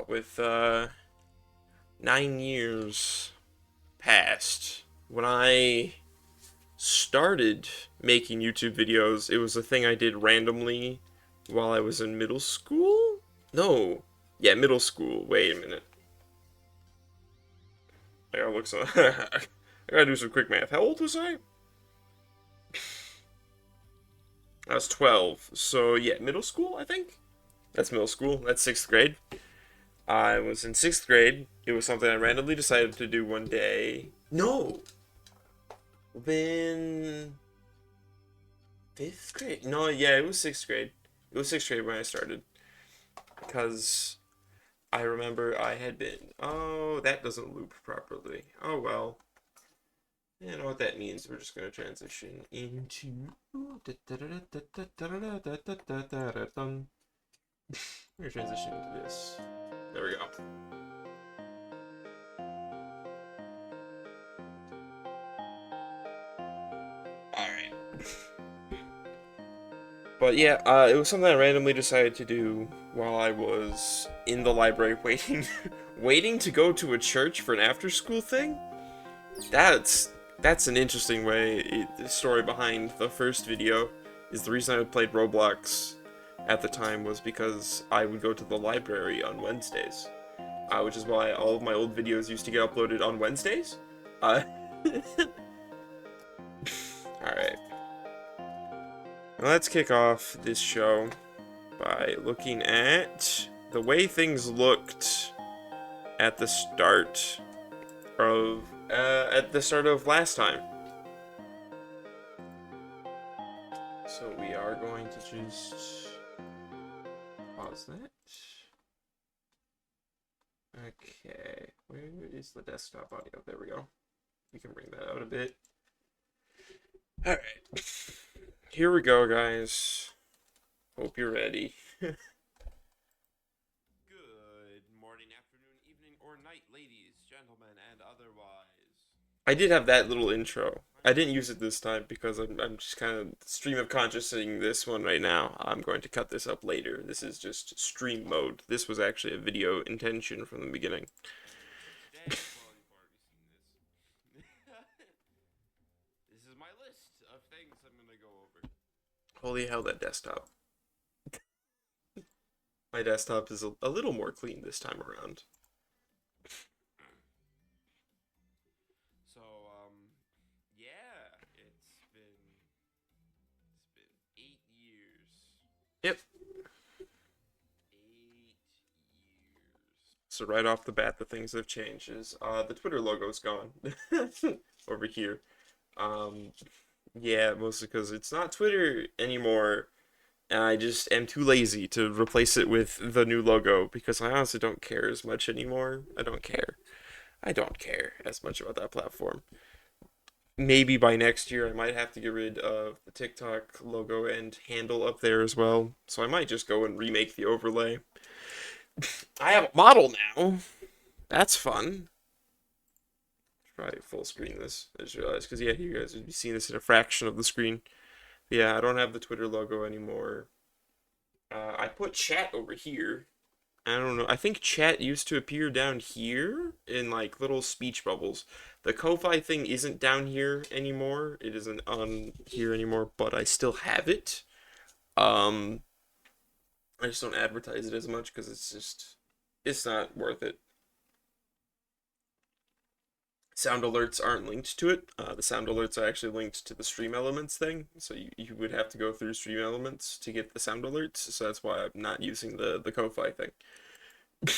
With 9 years passed, when I started making YouTube videos, it was a thing I did randomly while I was in middle school? No. Yeah, middle school. Wait a minute. I gotta look some. I gotta do some quick math. How old was I? I was 12. So, yeah, middle school, I think? That's middle school. That's sixth grade. I was in sixth grade. It was something I randomly decided to do one day. No! Then fifth grade? No, yeah, it was sixth grade. It was sixth grade when I started because I remember I had been. Oh, that doesn't loop properly. Oh well. You know what that means? We're just gonna transition into. We're gonna transition into this. There we go. All right. But yeah, it was something I randomly decided to do while I was in the library waiting, waiting to go to a church for an after-school thing. That's that's an interesting way. The story behind the first video is the reason I played Roblox at the time was because I would go to the library on Wednesdays, which is why all of my old videos used to get uploaded on Wednesdays. Uh, all right, let's kick off this show by looking at the way things looked at the start of last time. So we are going to just pause that. Okay, where is the desktop audio? There we go. We can bring that out a bit. All right, here we go, guys. Hope you're ready. Good morning, afternoon, evening, or night, ladies, gentlemen, and otherwise. I did have that little intro. I didn't use it this time because I'm just kind of stream of consciousing this one right now. I'm going to cut this up later. This is just stream mode. This was actually a video intention from the beginning. This is my list of things I'm gonna go over. Holy hell, that desktop. My desktop is a little more clean this time around. So, yeah, it's been 8 years. Yep. 8 years. So right off the bat, the things that have changed is the Twitter logo's gone over here. Um, yeah, mostly because it's not Twitter anymore, and I just am too lazy to replace it with the new logo because I honestly don't care as much anymore. I don't care. I don't care as much about that platform. Maybe by next year I might have to get rid of the TikTok logo and handle up there as well. So I might just go and remake the overlay. I have a model now. That's fun. Try full screen this. I just realized because yeah, you guys would be seeing this in a fraction of the screen. Yeah, I don't have the Twitter logo anymore. I put chat over here. I don't know. I think chat used to appear down here in like little speech bubbles. The Ko-Fi thing isn't down here anymore. It isn't on here anymore, but I still have it. Um, I just don't advertise it as much because it's not worth it. Sound alerts aren't linked to it. The sound alerts are actually linked to the Stream Elements thing, so you would have to go through Stream Elements to get the sound alerts. So that's why I'm not using the Ko-Fi thing. My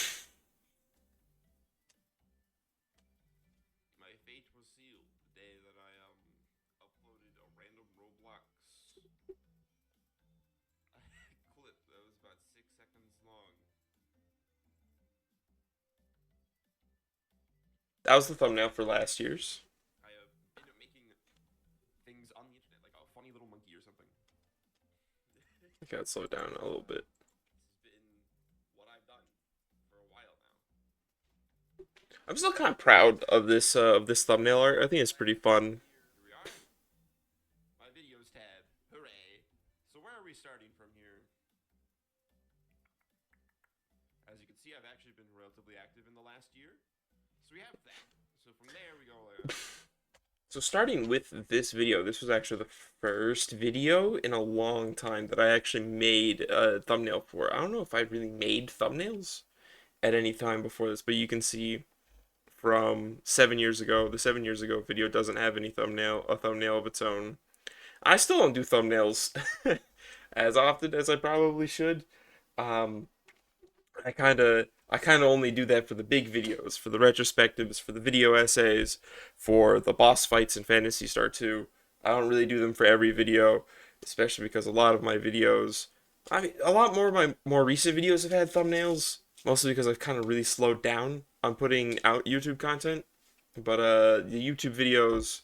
fate was sealed the day that I uploaded a random Roblox clip that was about 6 seconds long. That was the thumbnail for last year's. I ended up making things on the internet, like a funny little monkey or something. I gotta slow it down a little bit. This has been what I've done for a while now. I'm still kind of proud of this thumbnail art. I think it's pretty fun. Here we are. My videos tab. Hooray! So where are we starting from here? As you can see I've actually been relatively active in the last year. So we have that. So from there we go. So starting with this video, this was actually the first video in a long time that I actually made a thumbnail for. I don't know if I really made thumbnails at any time before this, but you can see from 7 years ago, the 7 years ago video doesn't have a thumbnail of its own. I still don't do thumbnails as often as I probably should. Um, I kind of only do that for the big videos, for the retrospectives, for the video essays, for the boss fights in Phantasy Star 2. I don't really do them for every video, especially because a lot of my videos, I mean, a lot more of my more recent videos have had thumbnails, mostly because I've kind of really slowed down on putting out YouTube content. But the YouTube videos,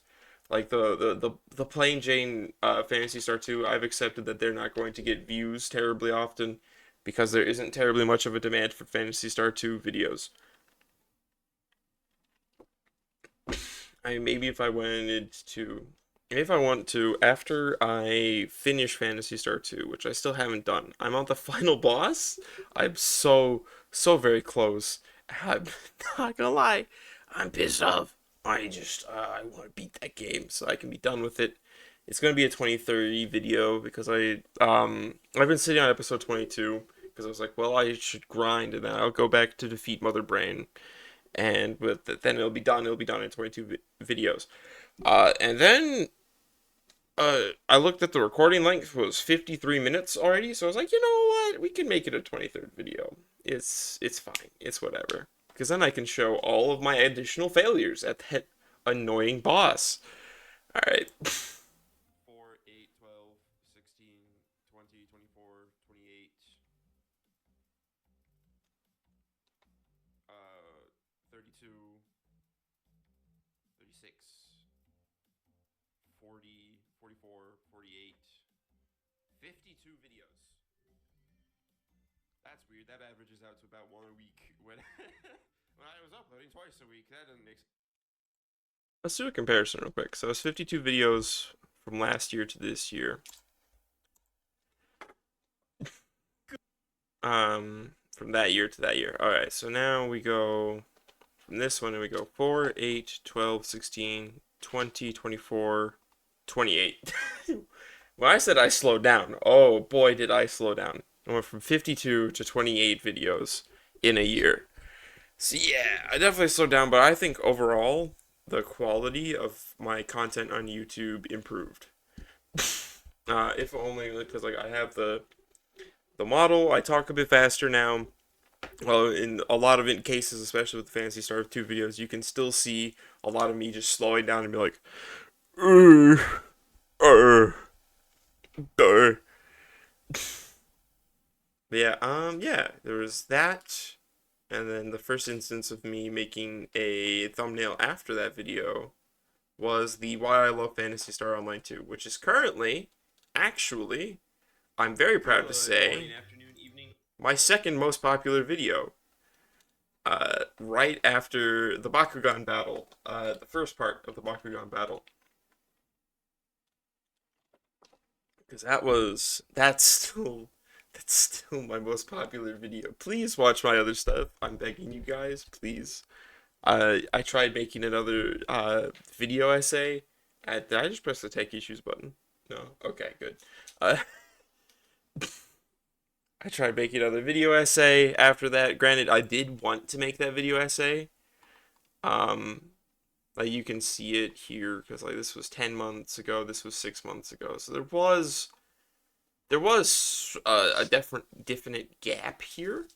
like the plain Jane Phantasy Star 2, I've accepted that they're not going to get views terribly often because there isn't terribly much of a demand for Phantasy Star 2 videos. I mean, maybe if I want to, after I finish Phantasy Star 2, which I still haven't done, I'm on the final boss. I'm so very close. I'm not gonna lie, I'm pissed off. I want to beat that game so I can be done with it. It's gonna be a 2030 video because I've been sitting on episode 22 because I was like, well, I should grind and then I'll go back to defeat Mother Brain, and then it'll be done. It'll be done in 22 videos. And then I looked at the recording length was 53 minutes already, so I was like, you know what? We can make it a 23rd video. It's fine. It's whatever. Because then I can show all of my additional failures at that annoying boss. All right. 4, 8, 12, 16, 20, 24, 28, 32, 36, 40, 44, 48, 52 videos. That's weird. That averages out to about one a week when when I was uploading twice a week. That doesn't make sense. Let's do a comparison real quick. So it's 52 videos from last year to this year. From that year to that year. All right. So now we go from this one and we go 4, 8, 12, 16, 20, 24, 28. When I said I slowed down, oh boy, did I slow down. I went from 52 to 28 videos in a year. So yeah, I definitely slowed down, but I think overall, the quality of my content on YouTube improved. If only because like I have the model, I talk a bit faster now. Well, in a lot of cases, especially with the Fantasy Star 2 videos, you can still see a lot of me just slowing down and be like, uh, uh, uh. Yeah, there was that, and then the first instance of me making a thumbnail after that video was the Why I Love Phantasy Star Online 2, which is currently, actually, I'm very proud to say, morning, afternoon, evening, my second most popular video. Right after the Bakugan battle, the first part of the Bakugan battle. Because that's still my most popular video. Please watch my other stuff. I'm begging you guys, please. I tried making another video essay. Did I just press the tech issues button? No. Okay, good. Uh, I tried making another video essay after that. Granted, I did want to make that video essay. Um, like you can see it here because like this was 10 months ago. This was 6 months ago. So there was a definite gap here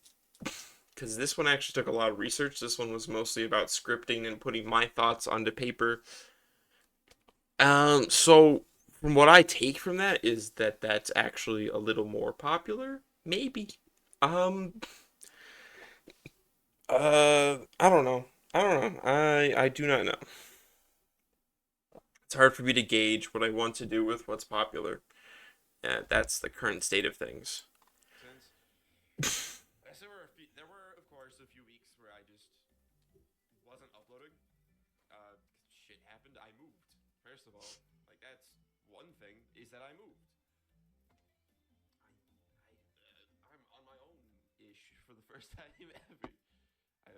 because this one actually took a lot of research. This one was mostly about scripting and putting my thoughts onto paper. So from what I take from that is that that's actually a little more popular, maybe. Um, I don't know. I don't know. I do not know. It's hard for me to gauge what I want to do with what's popular. That's the current state of things. There were, of course, a few weeks where I just wasn't uploading. Shit happened. I moved. First of all, like that's one thing is that I moved. I'm on my own ish for for the first time ever. I'm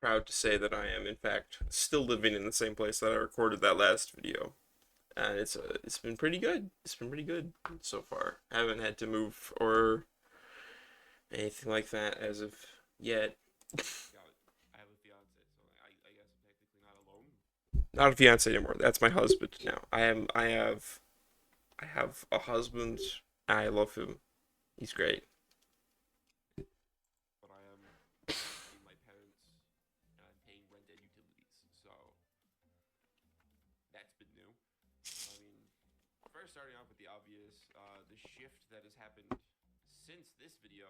proud to say that I am, in fact, still living in the same place that I recorded that last video. And it's been pretty good. It's been pretty good so far. I haven't had to move or anything like that as of yet. I have a fiance, so I guess I'm technically not alone. Not a fiance anymore. That's my husband now. I have a husband. I love him. He's great. But I am paying my parents, and I'm paying rent and utilities. So that's been new. I mean, first starting off with the obvious, the shift that has happened since this video.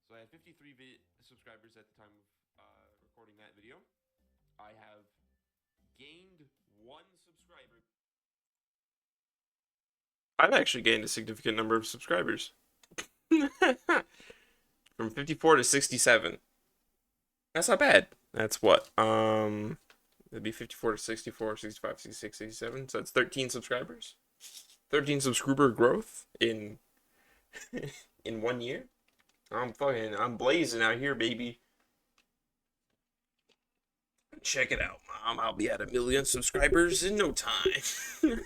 So I had 53 subscribers at the time of recording that video. I have gained 1 subscriber. I've actually gained a significant number of subscribers. From 54 to 67. That's not bad. That's what? It'd be 54 to 64, 65, 66, 67. So that's 13 subscribers. 13 subscriber growth in in 1 year. I'm blazing out here, baby. Check it out, Mom. I'll be at 1 million subscribers in no time. Baby.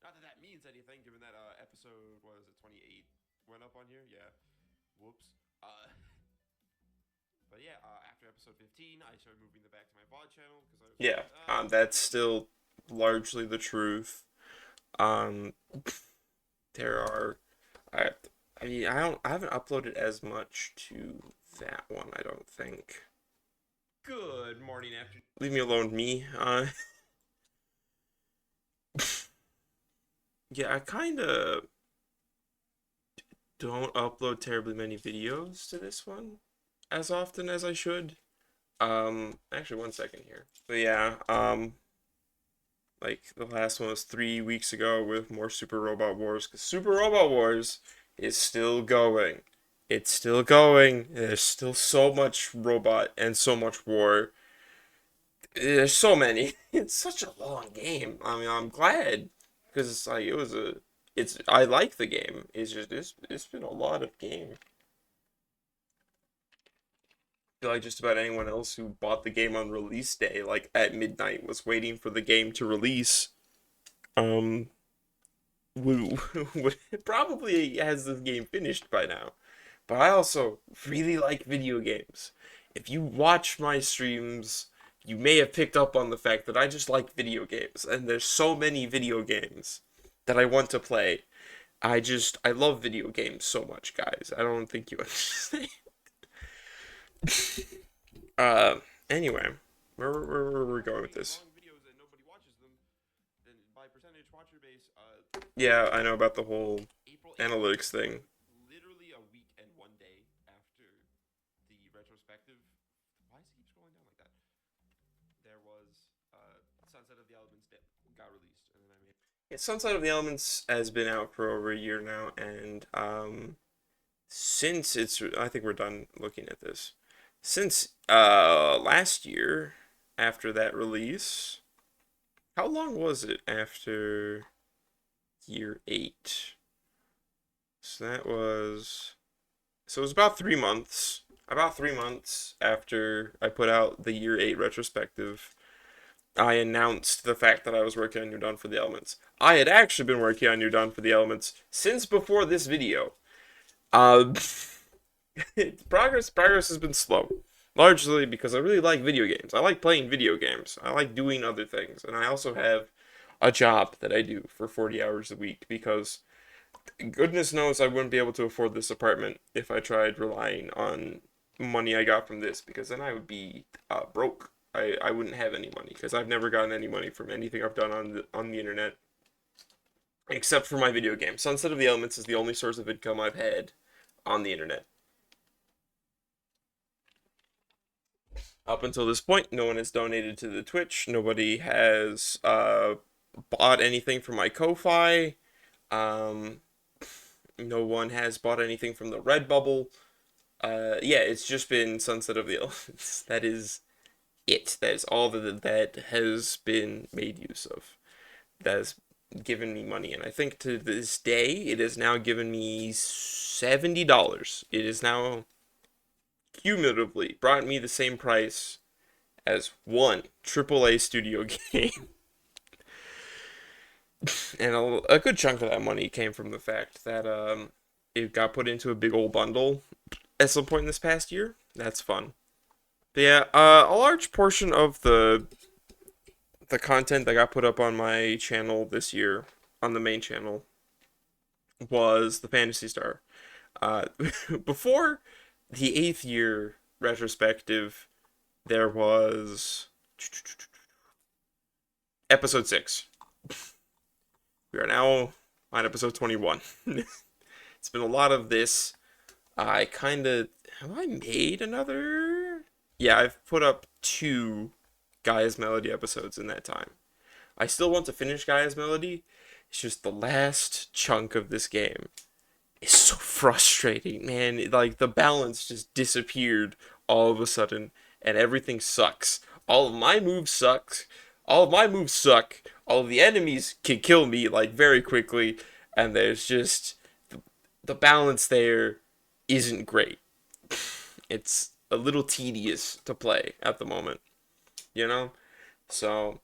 Not that means anything, given that episode was it 28 went up on here. Yeah. Whoops. But yeah, after episode 15, I started moving back to my VOD channel because I was yeah. That's still largely the truth. There are, I mean, I haven't uploaded as much to that one. I don't think. Good morning, afternoon. Leave me alone, me. Yeah, I kind of don't upload terribly many videos to this one as often as I should. Actually, 1 second here. But yeah, like the last one was 3 weeks ago with more Super Robot Wars, because Super Robot Wars is still going. It's still going. There's still so much robot and so much war. There's so many. It's such a long game. I mean, I'm glad because it's like I like the game. It's just it's been a lot of game. I feel like just about anyone else who bought the game on release day, like at midnight, was waiting for the game to release. Would probably has this game finished by now. But I also really like video games. If you watch my streams, you may have picked up on the fact that I just like video games, and there's so many video games that I want to play. I love video games so much, guys. I don't think you understand. Anyway, where we're going with this? Yeah, I know about the whole analytics thing. Literally a week and 1 day after the retrospective. Why does it keep scrolling down like that? There was Sunset of the Elements that got released, and then I made. Yeah, Sunset of the Elements has been out for over a year now, and since I think we're done looking at this. Since last year, after that release, how long was it after year 8? So it was about 3 months. About 3 months after I put out the year 8 retrospective, I announced the fact that I was working on You're Done for the Elements. I had actually been working on You're Done for the Elements since before this video. Progress has been slow. Largely because I really like video games. I like playing video games. I like doing other things. And I also have a job that I do for 40 hours a week because goodness knows I wouldn't be able to afford this apartment if I tried relying on money I got from this, because then I would be broke. I wouldn't have any money because I've never gotten any money from anything I've done on the internet except for my video game. Sunset of the Elements is the only source of income I've had on the internet. Up until this point, no one has donated to the Twitch. Nobody has bought anything from my Ko-Fi. No one has bought anything from the Redbubble. Yeah, it's just been Sunset of the Elements. That is it. That is all that has been made use of. that has given me money, and I think to this day it has now given me $70. It is now cumulatively brought me the same price as one AAA studio game. And a good chunk of that money came from the fact that it got put into a big old bundle at some point in this past year. That's fun. But yeah, a large portion of the content that got put up on my channel this year, on the main channel, was the Fantasy Star. Uh, Before the eighth year retrospective, there was episode 6. We are now on episode 21. It's been a lot of this. I kind of. Have I made another? Yeah, I've put up 2 Gaia's Melody episodes in that time. I still want to finish Gaia's Melody. It's just the last chunk of this game is so frustrating, man. Like, the balance just disappeared all of a sudden, and everything sucks. All of my moves suck. All of my moves suck. All of the enemies can kill me, like, very quickly, and there's just the balance there isn't great. It's a little tedious to play at the moment, you know? So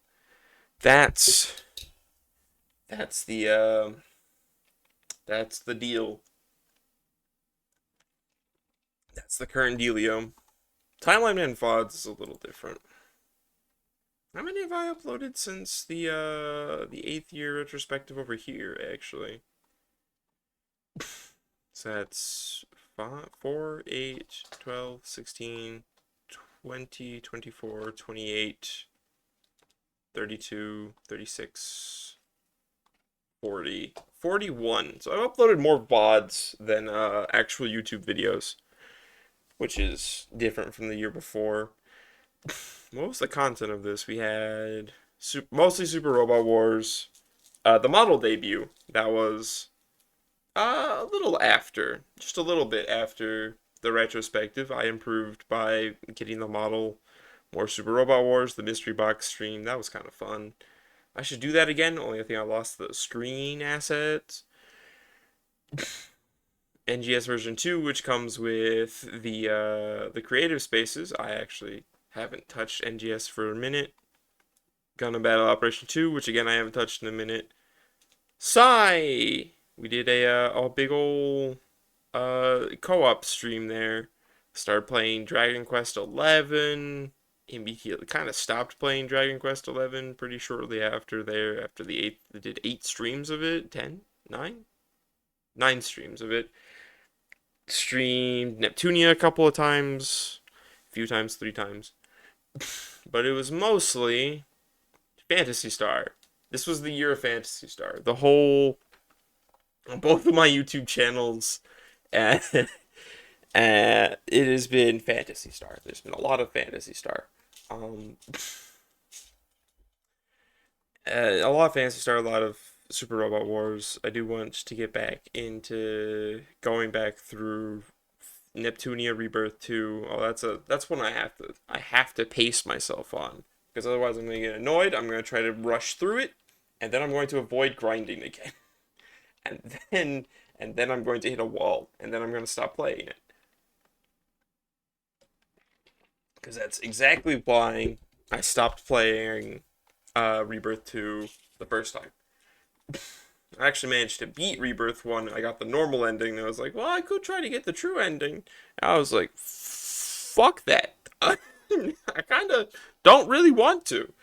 that's that's the uh that's the deal. That's the current dealio. Timeline and VODs is a little different. How many have I uploaded since the eighth year retrospective over here, actually? So that's 5, 4, 8, 12, 16, 20, 24, 28, 32, 36, 40, 41. So I've uploaded more VODs than actual YouTube videos, which is different from the year before. What was the content of this? We had mostly Super Robot Wars. The model debut, that was a little after, just a little bit after the retrospective. I improved by getting the model. More Super Robot Wars, the mystery box stream, that was kind of fun. I should do that again, only I think I lost the screen asset. NGS version 2, which comes with the creative spaces. I actually haven't touched NGS for a minute. Gundam Battle Operation 2, which again I haven't touched in a minute. Sigh! We did a big ol' co-op stream there. Started playing Dragon Quest 11. Immediately kind of stopped playing Dragon Quest 11 pretty shortly after there. After the 8th, they did 8 streams of it. 10? 9? 9 streams of it. Streamed Neptunia a couple of times. A few times, 3 times. But it was mostly Fantasy Star. This was the year of Fantasy Star. The whole, on both of my YouTube channels, uh, it has been Fantasy Star. There's been a lot of Fantasy Star. Um, a lot of Fantasy Star, a lot of Super Robot Wars. I do want to get back into going back through Neptunia Rebirth 2. Oh, that's one I have to pace myself on, because otherwise I'm gonna get annoyed. I'm gonna try to rush through it, and then I'm going to avoid grinding again, and then I'm going to hit a wall, and then I'm gonna stop playing it, because that's exactly why I stopped playing Rebirth 2 the first time. I actually managed to beat Rebirth 1. I got the normal ending, and I was like, well, I could try to get the true ending. And I was like, fuck that. I kind of don't really want to.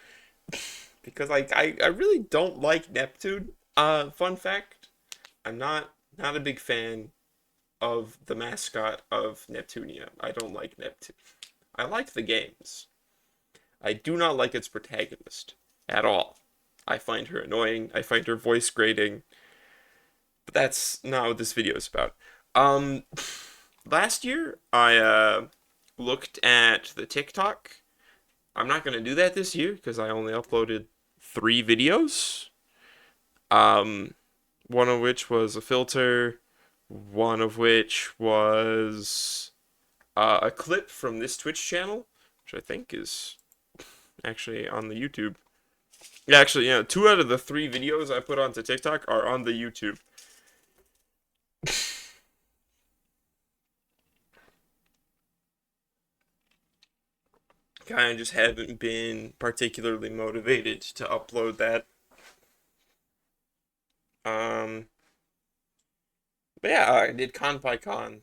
Because I really don't like Neptune. Fun fact, I'm not a big fan of the mascot of Neptunia. I don't like Neptune. I like the games. I do not like its protagonist at all. I find her annoying. I find her voice grating. But that's not what this video is about. Um, Last year I looked at the TikTok. I'm not gonna do that this year because I only uploaded 3 videos. Um, one of which was a filter. One of which was a clip from this Twitch channel, which I think is actually on the YouTube. Yeah, actually, yeah, two out of the three videos I put onto TikTok are on the YouTube. Kind of just haven't been particularly motivated to upload that. Um, but yeah, I did ConPyCon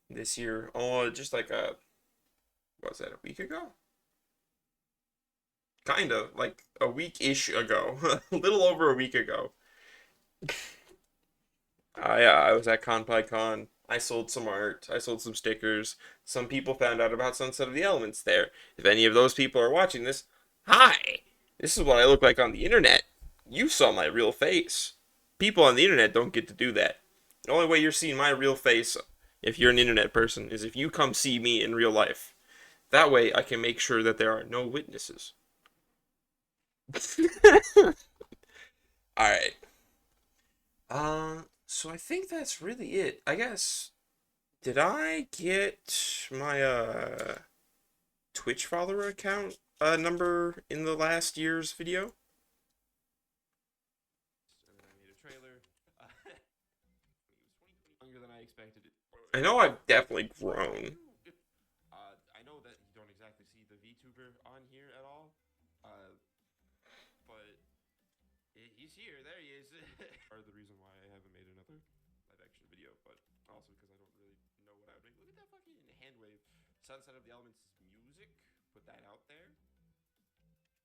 this year. Oh, just like what was that, a week ago? Kind of like a week-ish ago, a little over a week ago. I was at ConPyCon. I sold some art. I sold some stickers. Some people found out about Sunset of the Elements there. If any of those people are watching this, hi! This is what I look like on the internet. You saw my real face. People on the internet don't get to do that. The only way you're seeing my real face, if you're an internet person, is if you come see me in real life. That way I can make sure that there are no witnesses. Alright. So I think that's really it. I guess. Did I get my Twitch follower account number in the last year's video? I know I've definitely grown.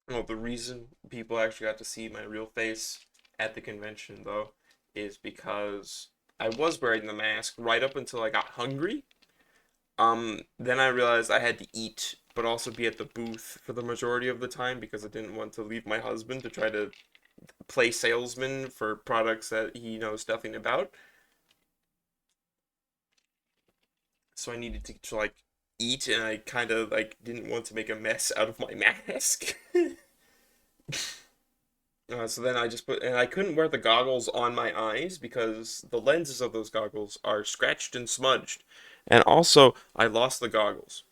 Well, the reason people actually got to see my real face at the convention, though, is because I was wearing the mask right up until I got hungry. Then I realized I had to eat, but also be at the booth for the majority of the time because I didn't want to leave my husband to try to play salesman for products that he knows nothing about. So I needed to like eat, and I kind of like didn't want to make a mess out of my mask. So then I just put, and I couldn't wear the goggles on my eyes because the lenses of those goggles are scratched and smudged. And also, I lost the goggles.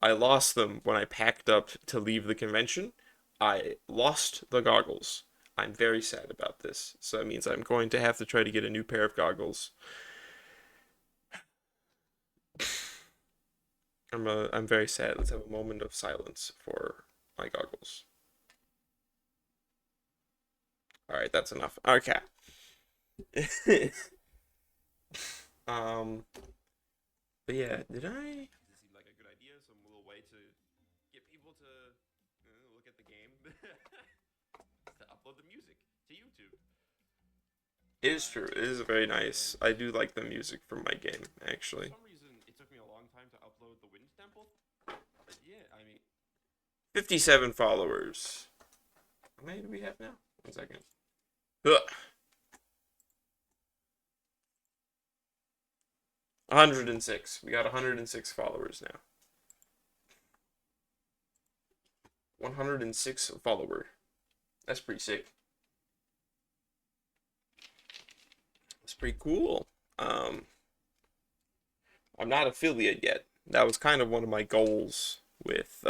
I lost them when I packed up to leave the convention. I lost the goggles. I'm very sad about this. So that means I'm going to have to try to get a new pair of goggles. I'm very sad. Let's have a moment of silence for my goggles. All right, that's enough. Okay. um, but yeah, did I? It is true. It is very nice. I do like the music from my game, actually. 57 followers. How many do we have now? 1 second. Ugh. 106. We got 106 followers now. 106 follower. That's pretty sick. That's pretty cool. Um, I'm not affiliate yet. That was kind of one of my goals with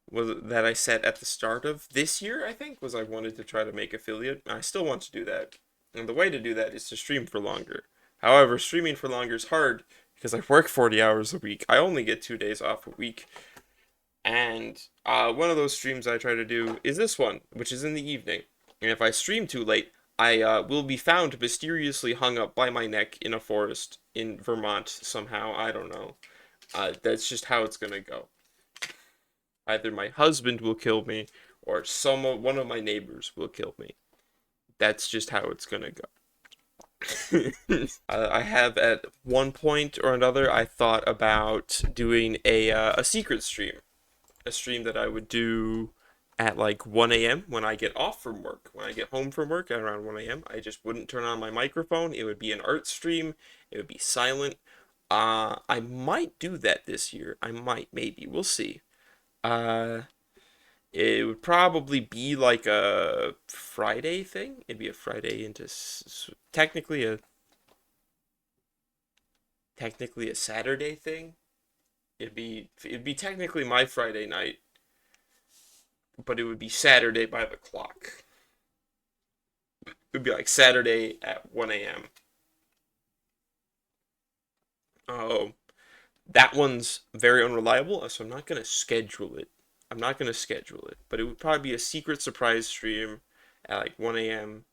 was that I set at the start of this year, I think, was I wanted to try to make affiliate. I still want to do that. And the way to do that is to stream for longer. However, streaming for longer is hard because I work 40 hours a week. I only get 2 days off a week. And one of those streams I try to do is this one, which is in the evening. And if I stream too late, I will be found mysteriously hung up by my neck in a forest in Vermont somehow. I don't know. That's just how it's gonna go. Either my husband will kill me, or one of my neighbors will kill me. That's just how it's gonna go. I have at one point or another, I thought about doing a secret stream, a stream that I would do at like 1 a.m. when I get off from work. When I get home from work at around 1 a.m., I just wouldn't turn on my microphone. It would be an art stream. It would be silent. I might do that this year. I might, maybe. We'll see. Uh, it would probably be like a Friday thing. It'd be a Friday into technically a Saturday thing. It'd be technically my Friday night but it would be Saturday by the clock. It would be like Saturday at 1 a.m. Oh, that one's very unreliable, so I'm not gonna schedule it. I'm not gonna schedule it, but it would probably be a secret surprise stream at like 1 a.m.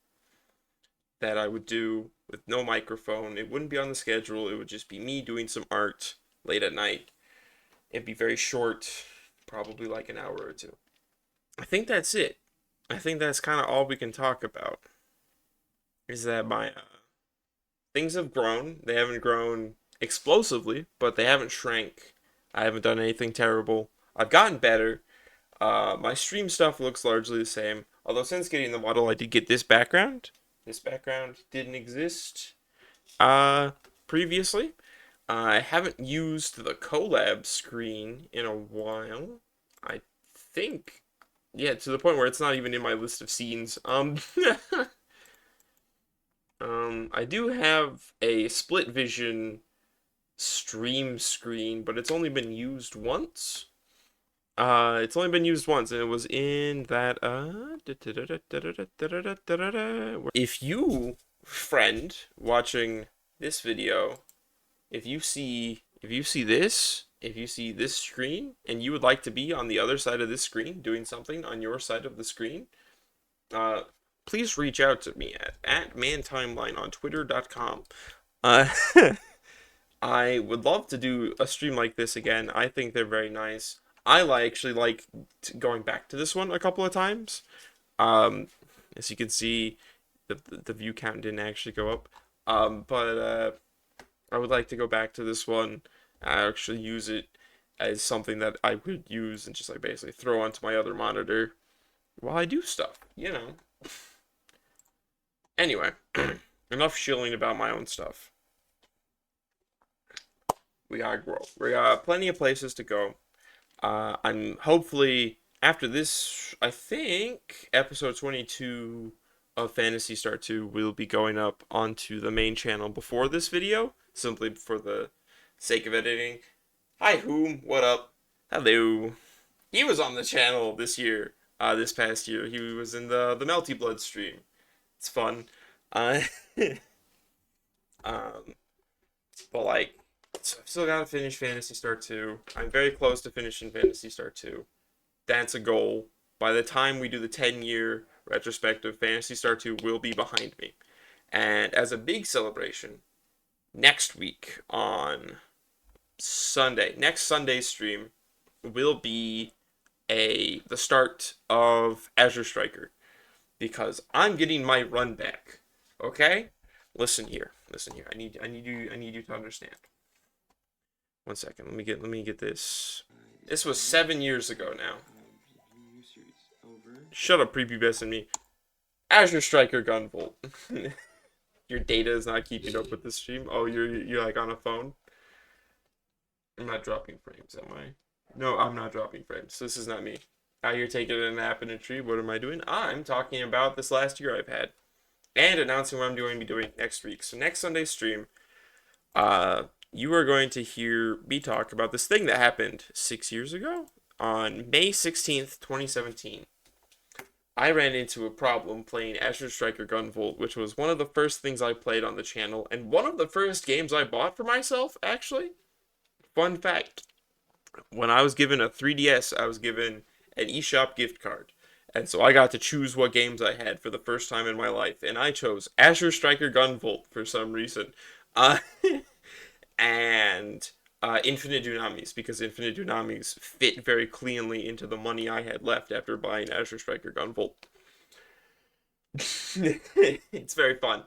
that I would do with no microphone. It wouldn't be on the schedule. It would just be me doing some art late at night. It'd be very short, probably like an hour or two. I think that's it. I think that's kind of all we can talk about. Is that my things have grown. They haven't grown explosively, but they haven't shrank. I haven't done anything terrible. I've gotten better. My stream stuff looks largely the same. Although since getting the model, I did get this background. This background didn't exist previously. I haven't used the collab screen in a while. I think, yeah, to the point where it's not even in my list of scenes. I do have a split vision stream screen, but it's only been used once. It's only been used once, and it was in that if you, friend, watching this video, if you see this screen, and you would like to be on the other side of this screen doing something on your side of the screen, uh, please reach out to me at mantimeline on twitter.com. Uh, I would love to do a stream like this again. I think they're very nice. Actually like going back to this one a couple of times. Um, as you can see, the view count didn't actually go up. But I would like to go back to this one. I actually use it as something that I would use and just like basically throw onto my other monitor while I do stuff, you know. Anyway, enough shilling about my own stuff. We gotta grow. We got plenty of places to go. I'm hopefully after this. I think episode 22 of Fantasy Star 2 will be going up onto the main channel before this video, simply for the sake of editing. Hi, whom? What up? Hello. He was on the channel this year. This past year, he was in the Melty Blood stream. It's fun. Uh, um, but like, so I've still gotta finish Fantasy Star 2. I'm very close to finishing Fantasy Star 2. That's a goal. By the time we do the 10-year retrospective, Fantasy Star 2 will be behind me. And as a big celebration, next week on Sunday, next Sunday's stream will be the start of Azure Striker because I'm getting my run back. Okay? Listen here. Listen here. I need you to understand. One second. Let me get this. This was 7 years ago now. Shut up, prepubescent me. Azure Striker Gunvolt. Your data is not keeping up with the stream. Oh, you're like on a phone. I'm not dropping frames, am I? No, I'm not dropping frames. This is not me. Out here taking a nap in a tree. What am I doing? I'm talking about this last year I've had, and announcing what I'm going to be doing next week. So next Sunday's stream, you are going to hear me talk about this thing that happened 6 years ago on May 16th, 2017. I ran into a problem playing Azure Striker Gunvolt, which was one of the first things I played on the channel, and one of the first games I bought for myself, actually. Fun fact, when I was given a 3DS, I was given an eShop gift card. And so I got to choose what games I had for the first time in my life, and I chose Azure Striker Gunvolt for some reason. Uh, and Infinite Dunamis, because Infinite Dunamis fit very cleanly into the money I had left after buying Azure Striker Gunvolt. It's very fun.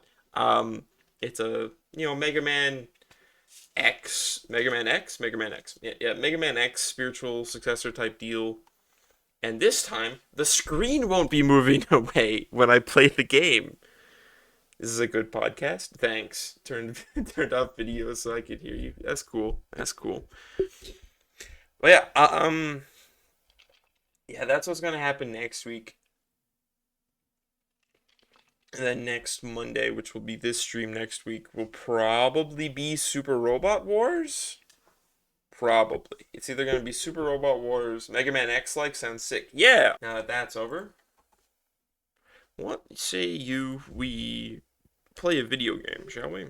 It's a, Mega Man X, yeah, Mega Man X spiritual successor type deal. And this time, the screen won't be moving away when I play the game. This is a good podcast. Thanks. Turned off video so I could hear you. That's cool. That's cool. But yeah, yeah, that's what's gonna happen next week. And then next Monday, which will be this stream next week, will probably be Super Robot Wars. Probably. It's either going to be Super Robot Wars, Mega Man X like sounds sick. Yeah! Now that that's over, what say we play a video game, shall we?